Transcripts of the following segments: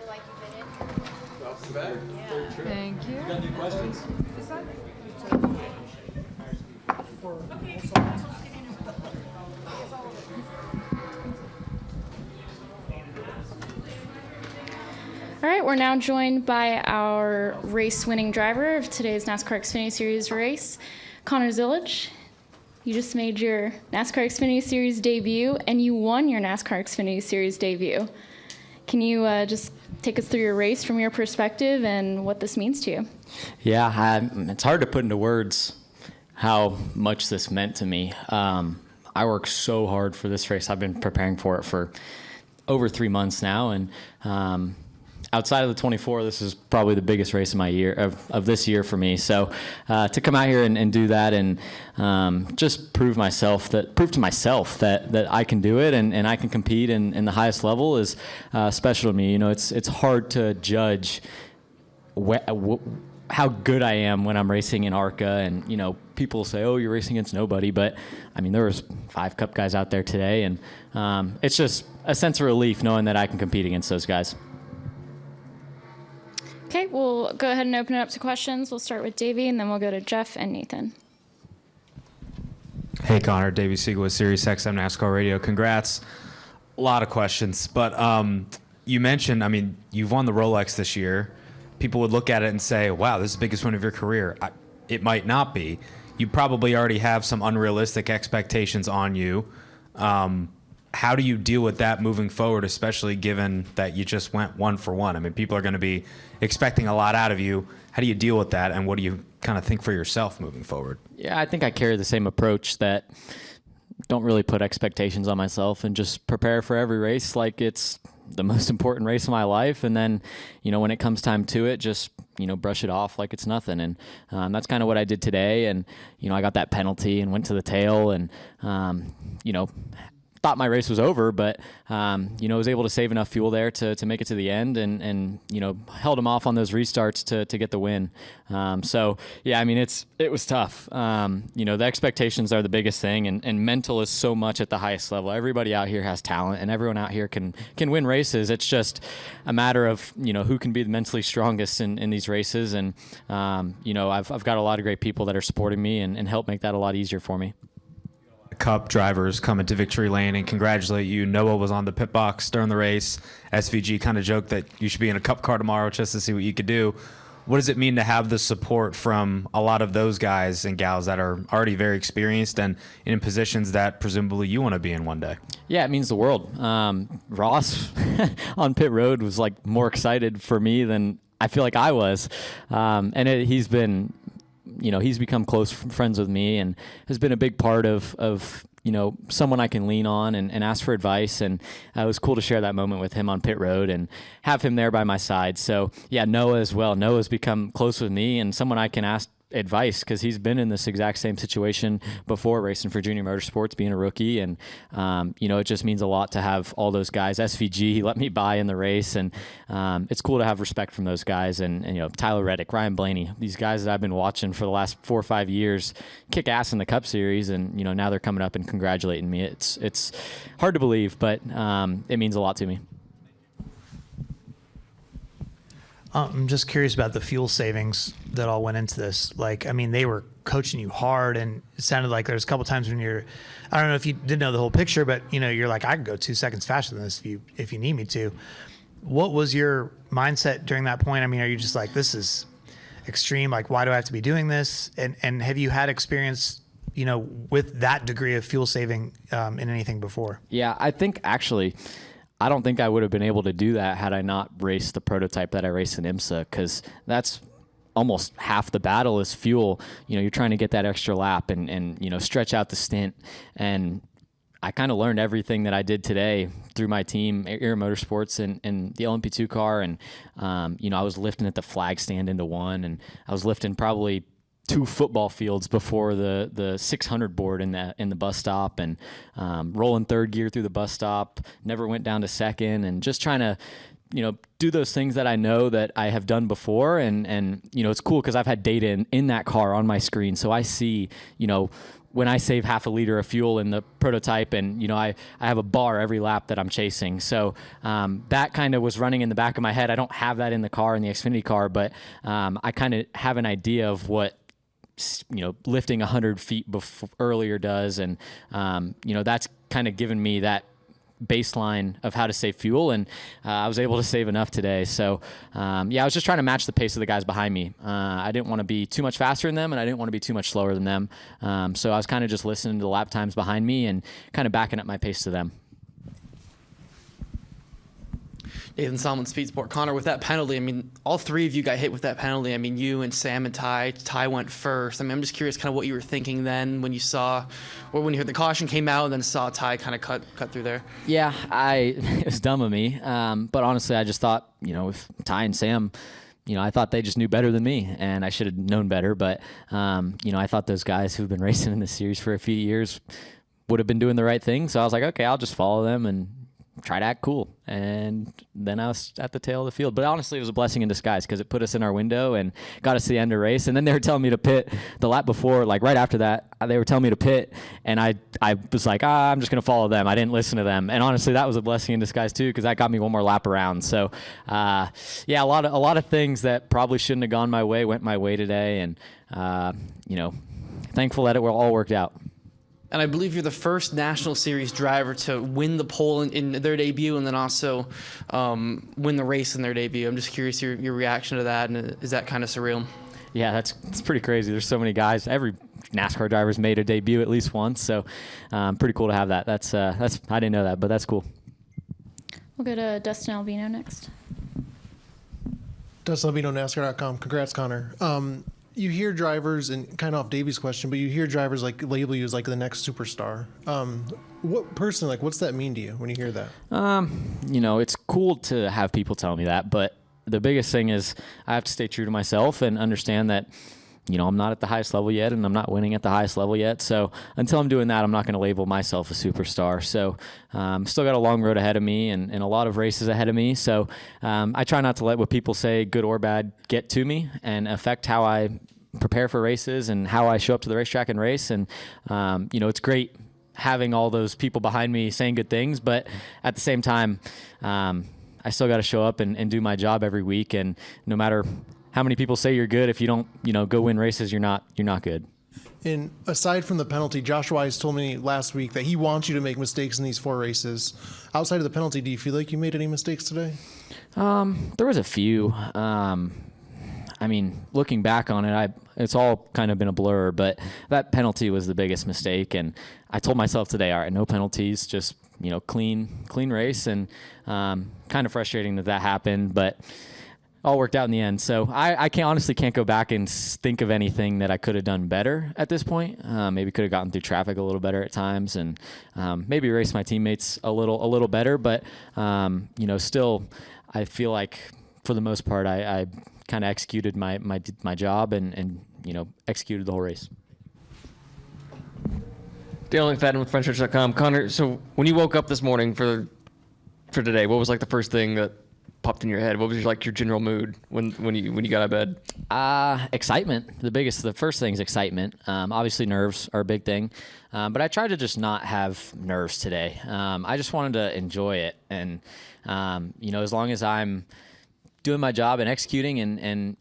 like you did it. Welcome back. Yeah. Thank you. You got any questions? All right, we're now joined by our race-winning driver of today's NASCAR Xfinity Series race, Connor Zilisch. You just made your NASCAR Xfinity Series debut, and you won your NASCAR Xfinity Series debut. Can you just take us through your race from your perspective and what this means to you? Yeah, it's hard to put into words how much this meant to me. I worked so hard for this race. I've been preparing for it for over 3 months now, and outside of the 24, this is probably the biggest race of my year of this year for me. So to come out here and do that and just prove to myself that I can do it and I can compete in the highest level is special to me. You know, it's hard to judge how good I am when I'm racing in ARCA, and you know, people say, "Oh, you're racing against nobody," but I mean, there was 5 Cup guys out there today, and it's just a sense of relief knowing that I can compete against those guys. Okay, we'll go ahead and open it up to questions. We'll start with Davey, and then we'll go to Jeff and Nathan. Hey, Connor. Davey Siegel with Sirius XM NASCAR Radio. Congrats. A lot of questions. But you mentioned, I mean, you've won the Rolex this year. People would look at it and say, wow, this is the biggest win of your career. It might not be. You probably already have some unrealistic expectations on you. How do you deal with that moving forward, especially given that you just went 1 for 1? I mean, people are going to be expecting a lot out of you. How do you deal with that, and what do you kind of think for yourself moving forward? Yeah, I think I carry the same approach that don't really put expectations on myself and just prepare for every race like it's the most important race of my life. And then, you know, when it comes time to it, just, you know, brush it off like it's nothing. And that's kind of what I did today. And, you know, I got that penalty and went to the tail and, you know, thought my race was over, but you know, was able to save enough fuel there to make it to the end, and you know, held him off on those restarts to get the win. So yeah, I mean, it was tough. You know, the expectations are the biggest thing, and mental is so much at the highest level. Everybody out here has talent, and everyone out here can win races. It's just a matter of, you know, who can be the mentally strongest in these races, and you know, I've got a lot of great people that are supporting me and help make that a lot easier for me. Cup drivers coming to victory lane and congratulate you. Noah was on the pit box during the race. SVG kind of joked that you should be in a Cup car tomorrow just to see what you could do. What does it mean to have the support from a lot of those guys and gals that are already very experienced and in positions that presumably you want to be in one day? Yeah, it means the world. Ross on pit road was like more excited for me than I feel like I was. And he's been, you know, he's become close friends with me and has been a big part of you know, someone I can lean on and ask for advice. And it was cool to share that moment with him on pit road and have him there by my side. So yeah, Noah as well. Noah's become close with me and someone I can ask advice because he's been in this exact same situation before, racing for Junior Motorsports, being a rookie. And, you know, it just means a lot to have all those guys. SVG, he let me buy in the race. And it's cool to have respect from those guys. And, you know, Tyler Reddick, Ryan Blaney, these guys that I've been watching for the last 4 or 5 years kick ass in the Cup Series. And, you know, now they're coming up and congratulating me. It's hard to believe, but it means a lot to me. I'm just curious about the fuel savings that all went into this. Like, I mean, they were coaching you hard, and it sounded like there's a couple times when I don't know if you didn't know the whole picture, but you know, you're like, I can go 2 seconds faster than this if you need me to. What was your mindset during that point? I mean, are you just like, this is extreme? Like, why do I have to be doing this? And have you had experience, you know, with that degree of fuel saving in anything before? Yeah, I think actually, I don't think I would have been able to do that had I not raced the prototype that I raced in IMSA, because that's almost half the battle is fuel. You know, you're trying to get that extra lap and you know, stretch out the stint. And I kind of learned everything that I did today through my team, Air Motorsports, and the LMP2 car. And, you know, I was lifting at the flag stand into one, and I was lifting probably 2 football fields before the 600 board in the bus stop, and rolling third gear through the bus stop, never went down to second, and just trying to do those things that I know that I have done before. And it's cool because I've had data in that car on my screen. So I see, when I save half a liter of fuel in the prototype, and I have a bar every lap that I'm chasing. So that kind of was running in the back of my head. I don't have that in the car, in the Xfinity car, but I kind of have an idea of what lifting 100 feet earlier does, and that's kind of given me that baseline of how to save fuel, and I was able to save enough today. So I was just trying to match the pace of the guys behind me. I didn't want to be too much faster than them, and I didn't want to be too much slower than them. So I was kind of just listening to the lap times behind me and kind of backing up my pace to them. Nathan Solomon, Speed Sport. Connor, with that penalty, I mean, all three of you got hit with that penalty. I mean, you and Sam and Ty. Ty went first. I mean, I'm just curious kind of what you were thinking then when you saw, or when you heard the caution came out and then saw Ty kind of cut through there. Yeah, it was dumb of me. But honestly, I just thought, if Ty and Sam, I thought they just knew better than me, and I should have known better. But, I thought those guys who've been racing in this series for a few years would have been doing the right thing. So I was like, okay, I'll just follow them and try to act cool. And then I was at the tail of the field. But honestly, it was a blessing in disguise because it put us in our window and got us to the end of the race. And then they were telling me to pit the lap before, like right after that, they were telling me to pit. And I was like, I'm just going to follow them. I didn't listen to them. And honestly, that was a blessing in disguise too, because that got me one more lap around. So a lot of things that probably shouldn't have gone my way went my way today. And, thankful that it all worked out. And I believe you're the first National Series driver to win the pole in their debut and then also win the race in their debut. I'm just curious your reaction to that, and is that kind of surreal? Yeah, it's pretty crazy. There's so many guys. Every NASCAR driver's made a debut at least once, so pretty cool to have that. That's I didn't know that, but that's cool. We'll go to Dustin Albino next. Dustin Albino, NASCAR.com. Congrats, Connor. You hear drivers, and kind of off Davey's question, but you hear drivers like label you as like the next superstar. What's that mean to you when you hear that? It's cool to have people tell me that, but the biggest thing is I have to stay true to myself and understand that, I'm not at the highest level yet, and I'm not winning at the highest level yet. So until I'm doing that, I'm not going to label myself a superstar. So still got a long road ahead of me and a lot of races ahead of me. So I try not to let what people say, good or bad, get to me and affect how I prepare for races and how I show up to the racetrack and race. And, it's great having all those people behind me saying good things, but at the same time, I still got to show up and do my job every week. And no matter how many people say you're good, if you don't, go win races, you're not good. And aside from the penalty, Josh Wise told me last week that he wants you to make mistakes in these 4 races. Outside of the penalty, do you feel like you made any mistakes today? There was a few. Looking back on it, it's all kind of been a blur, but that penalty was the biggest mistake. And I told myself today, all right, no penalties, just, clean race. And kind of frustrating that happened, but all worked out in the end. So I honestly can't go back and think of anything that I could have done better at this point. Maybe could have gotten through traffic a little better at times, and maybe raced my teammates a little better. But still, I feel like for the most part, I kind of executed my job and executed the whole race. Dale McFadden with FrenchChurch.com. Connor, so when you woke up this morning for today, what was like the first thing that popped in your head? What was your general mood when you got out of bed? Excitement. The first thing is excitement. Obviously nerves are a big thing. But I tried to just not have nerves today. I just wanted to enjoy it. And, as long as I'm doing my job and executing and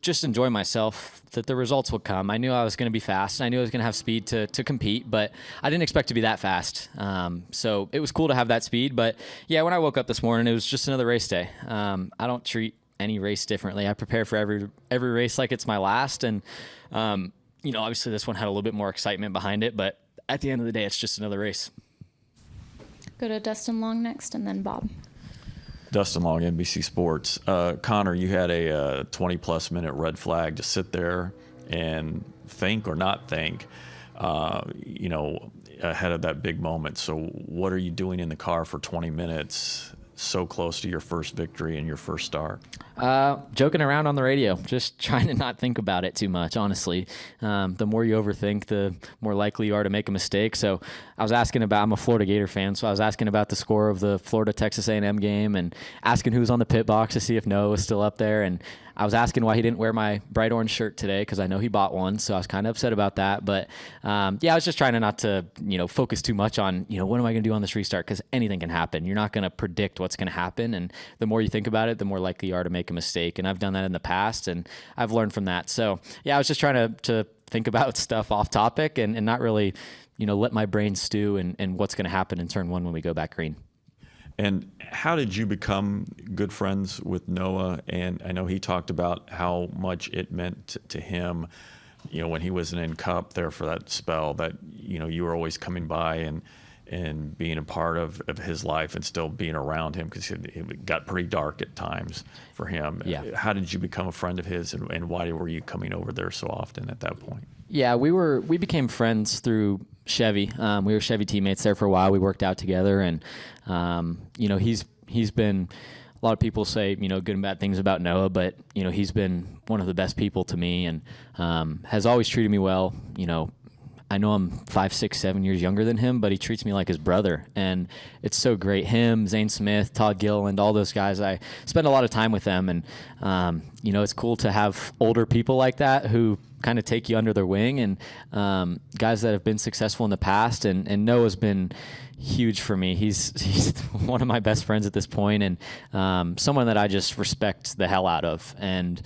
just enjoy myself, that the results would come. I knew I was going to be fast. I knew I was going to have speed to compete, but I didn't expect to be that fast. So it was cool to have that speed. But yeah, when I woke up this morning, it was just another race day. I don't treat any race differently. I prepare for every race like it's my last. And, obviously this one had a little bit more excitement behind it, but at the end of the day, it's just another race. Go to Dustin Long next, and then Bob. Dustin Long, NBC Sports. Connor, you had a 20-plus minute red flag to sit there and think or not think, ahead of that big moment. So what are you doing in the car for 20 minutes so close to your first victory and your first start? Joking around on the radio, just trying to not think about it too much, honestly. The more you overthink, the more likely you are to make a mistake. So I was asking about, I'm a Florida Gator fan, so I was asking about the score of the Florida-Texas A&M game and asking who was on the pit box to see if Noah was still up there. And I was asking why he didn't wear my bright orange shirt today because I know he bought one, so I was kind of upset about that. But, I was just trying to not to, focus too much on, what am I going to do on this restart, because anything can happen. You're not going to predict what's going to happen, and the more you think about it, the more likely you are to make a mistake. And I've done that in the past, and I've learned from that. So, I was just trying to think about stuff off topic and not really, let my brain stew and what's going to happen in turn one when we go back green. And how did you become good friends with Noah? And I know he talked about how much it meant to him, when he wasn't in Cup there for that spell, that, you were always coming by and being a part of his life and still being around him, because it got pretty dark at times for him. Yeah. How did you become a friend of his, and why were you coming over there so often at that point? Yeah, we became friends through Chevy. We were Chevy teammates there for a while. We worked out together, and he's been, a lot of people say good and bad things about Noah, but he's been one of the best people to me, and has always treated me well. I know I'm 5, 6, 7 years younger than him, but he treats me like his brother, and it's so great. Him, Zane Smith, Todd Gilliland, all those guys, I spend a lot of time with them, and it's cool to have older people like that who kind of take you under their wing, and guys that have been successful in the past, and Noah's been huge for me. He's one of my best friends at this point, and someone that I just respect the hell out of. And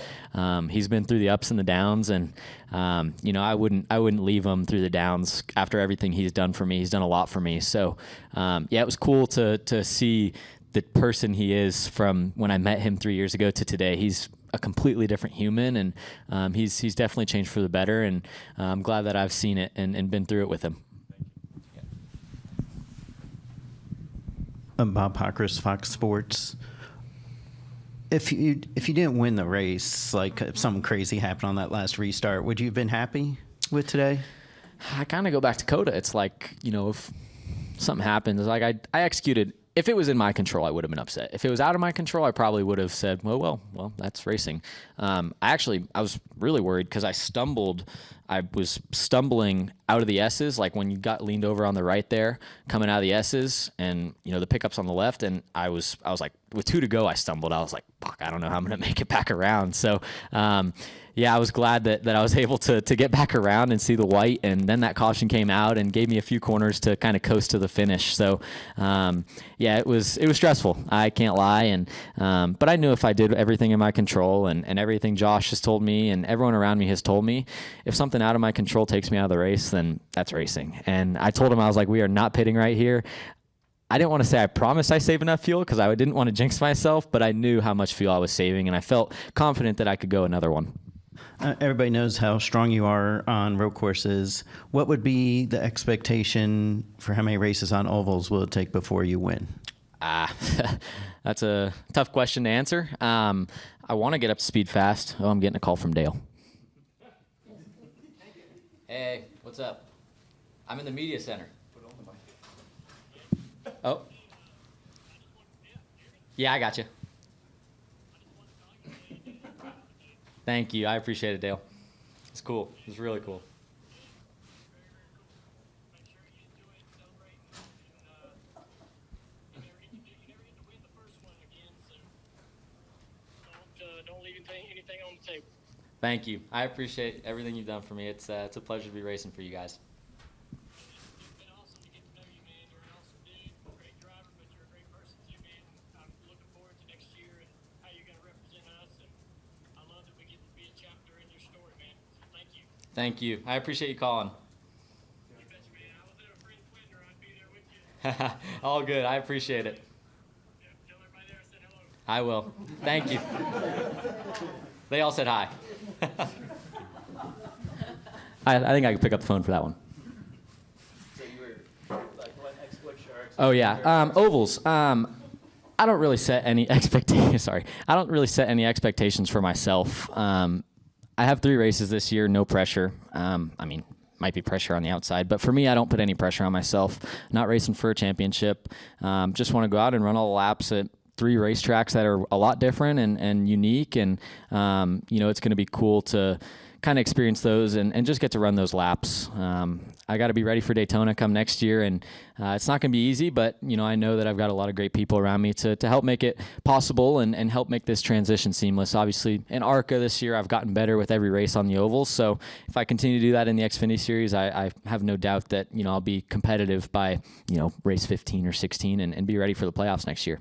he's been through the ups and the downs, and I wouldn't leave him through the downs after everything he's done for me. He's done a lot for me. So it was cool to see the person he is from when I met him 3 years ago to today. He's a completely different human, and he's definitely changed for the better, and I'm glad that I've seen it and been through it with him. I'm Bob Pockris, Fox Sports. If you didn't win the race, like if something crazy happened on that last restart, would you have been happy with today? I kind of go back to Coda. It's like, if something happens, like I executed. If it was in my control, I would have been upset. If it was out of my control, I probably would have said, well, that's racing. I was really worried because I was stumbling out of the S's, like when you got leaned over on the right there, coming out of the S's, and the pickups on the left, and I was like, with 2 to go, I stumbled. I was like, fuck, I don't know how I'm gonna make it back around. So, I was glad that I was able to get back around and see the white, and then that caution came out and gave me a few corners to kind of coast to the finish. So, it was stressful. I can't lie, and but I knew if I did everything in my control and everything Josh has told me and everyone around me has told me, if something out of my control takes me out of the race, then that's racing. And I told him, I was like, we are not pitting right here. I didn't want to say I promised I save enough fuel because I didn't want to jinx myself, but I knew how much fuel I was saving, and I felt confident that I could go another one. Everybody knows how strong you are on road courses. What would be the expectation for how many races on ovals will it take before you win? That's a tough question to answer. I want to get up to speed fast. Oh, I'm getting a call from Dale. Hey, what's up? I'm in the media center. Oh. Yeah, I got you. Thank you. I appreciate it, Dale. It's cool. It's really cool. Don't leave anything on the table. Thank you. I appreciate everything you've done for me. It's a pleasure to be racing for you guys. It's been awesome to get to know you, man. You're an awesome dude, great driver, but you're a great person too, man. I'm looking forward to next year and how you're going to represent us, and I love that we get to be a chapter in your story, man. So thank you. Thank you. I appreciate you calling. You betcha, man. I was at a friend's wedding, or I'd be there with you. All good. I appreciate it. Yeah, tell everybody there I said hello. I will. Thank you. They all said hi. I think I can pick up the phone for that one. So you were like, what's your Oh yeah, ovals. I don't really set any expectations. Sorry, I don't really set any expectations for myself. I have 3 races this year, no pressure. Might be pressure on the outside, but for me, I don't put any pressure on myself. Not racing for a championship. Just want to go out and run all the laps at 3 racetracks that are a lot different and unique, and it's going to be cool to kind of experience those and just get to run those laps. I got to be ready for Daytona come next year, and it's not going to be easy, but I know that I've got a lot of great people around me to help make it possible and help make this transition seamless. Obviously, in ARCA this year, I've gotten better with every race on the ovals, so if I continue to do that in the Xfinity Series, I have no doubt that I'll be competitive by race 15 or 16 and be ready for the playoffs next year.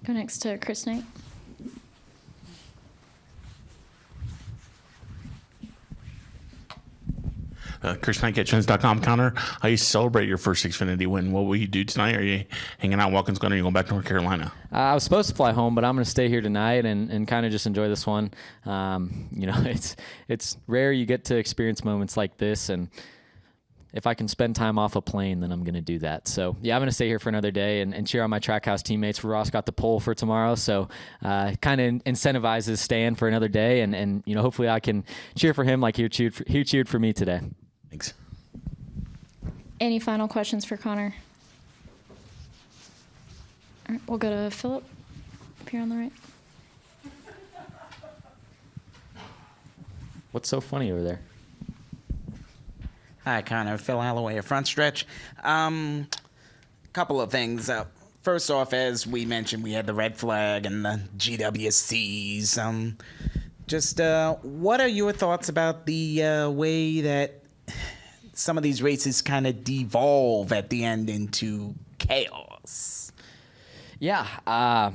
Go next to Chris Knight. Chris Knight at Trends.com. Connor, how you celebrate your first Xfinity win? What will you do tonight? Are you hanging out in Watkins, Glen, or are you going back to North Carolina? I was supposed to fly home, but I'm going to stay here tonight and kind of just enjoy this one. It's rare you get to experience moments like this, and if I can spend time off a plane, then I'm going to do that. So, yeah, I'm going to stay here for another day and cheer on my Trackhouse teammates. Ross got the pole for tomorrow, so kind of incentivizes staying for another day, and hopefully I can cheer for him like he cheered for me today. Thanks. Any final questions for Connor? All right, we'll go to Philip up here on the right. What's so funny over there? Hi, Connor. Phil Alloway at Front Stretch. Couple of things. First off, as we mentioned, we had the red flag and the GWCs. What are your thoughts about the way that some of these races kind of devolve at the end into chaos? Yeah, I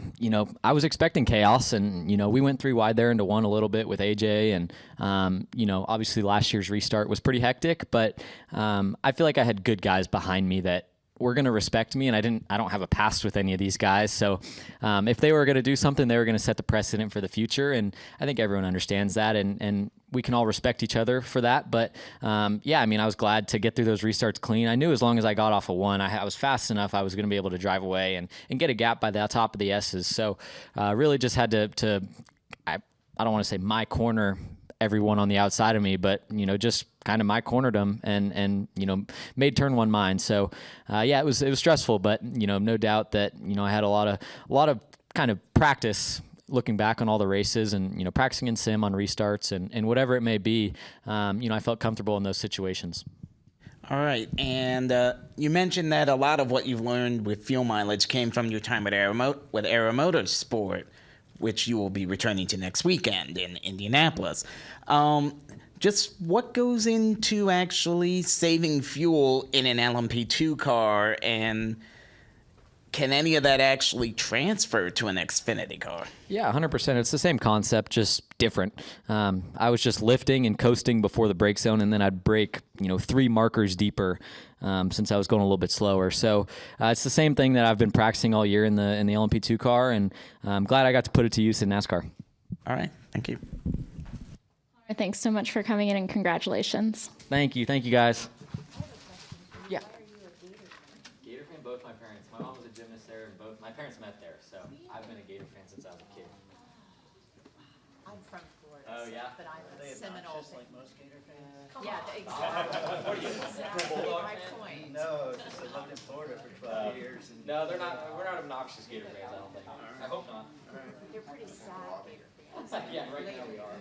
was expecting chaos, and we went 3 wide there into 1 a little bit with AJ, and obviously last year's restart was pretty hectic, but I feel like I had good guys behind me that were going to respect me, and I don't have a past with any of these guys, so if they were going to do something, they were going to set the precedent for the future, and I think everyone understands that, and we can all respect each other for that. But I was glad to get through those restarts clean. I knew as long as I got off of 1, I was fast enough, I was going to be able to drive away and get a gap by the top of the S's. So really just had to I don't want to say my corner everyone on the outside of me, but just kind of my cornered them and made turn 1 mine. So it was stressful, but no doubt that I had a lot of kind of practice looking back on all the races and practicing in sim on restarts and whatever it may be. I felt comfortable in those situations. All right, and you mentioned that a lot of what you've learned with fuel mileage came from your time with Aero Motorsport, which you will be returning to next weekend in Indianapolis. Just what goes into actually saving fuel in an LMP2 car, and can any of that actually transfer to an Xfinity car? Yeah, 100%. It's the same concept, just different. I was just lifting and coasting before the brake zone, and then I'd brake, 3 markers deeper since I was going a little bit slower. So it's the same thing that I've been practicing all year in the LMP2 car, and I'm glad I got to put it to use in NASCAR. All right, thank you. Thanks so much for coming in, and congratulations. Thank you, guys. Yeah. Gator fan, both my parents. My mom was a gymnast there, and both my parents met there, so I've been a Gator fan since I was a kid. I'm from Florida. Oh, yeah? But I'm a Seminole. Just like most Gator fans? Yeah, exactly. What are you? Exactly my point. No, just I lived in Florida for 12 years. And No, they're not. We're not obnoxious Gator fans, I don't think. I hope not. They're pretty sad Gator fans. Yeah, right now we are.